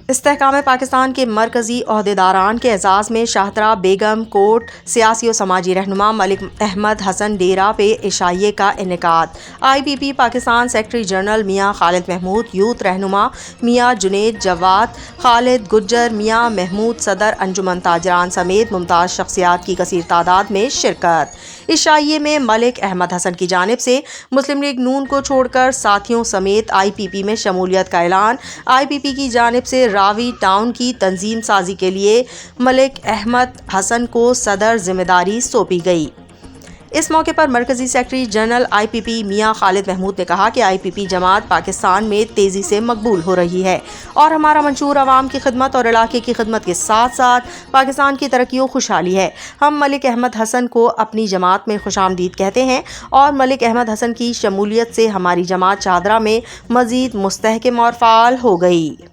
इस्तेहकाम पाकिस्तान के मरकज़ी ओहदेदारान के एजाज़ में शाहतरा बेगम कोट सियासी और समाजी रहनुमा मलिक अहमद हसन डेरा पे इशाइये का इनेकाद। IPP पाकिस्तान सेक्रेटरी जनरल मियाँ खालिद महमूद, यूथ रहनुमा मियाँ जुनेद जवाद, खालिद गुज्जर, मियाँ महमूद सदर, अंजुमन ताजरान समेत मुमताज़ शख्सियात की कसीर तादाद में शिरकत। इशाइये में मलिक अहमद हसन की जानिब से मुस्लिम लीग नून को छोड़कर साथियों समेत IPP में शमूलियत का ऐलान। IPP की जानिब से रावी टाउन की तंजीम साजी के लिए मलिक अहमद हसन को सदर जिम्मेदारी सौंपी गई। इस मौके पर मरकजी सेक्रेटरी जनरल IPP मियाँ खालिद महमूद ने कहा कि IPP जमात पाकिस्तान में तेज़ी से मकबूल हो रही है और हमारा मंशूर अवाम की खिदमत और इलाके की खिदमत के साथ साथ पाकिस्तान की तरक्की और खुशहाली है। हम मलिक अहमद हसन को अपनी जमात में खुशामदीद कहते हैं और मलिक अहमद हसन की शमूलियत से हमारी जमात शाहदरा में मज़ीद मुस्तहकम और फ़ाल हो गई।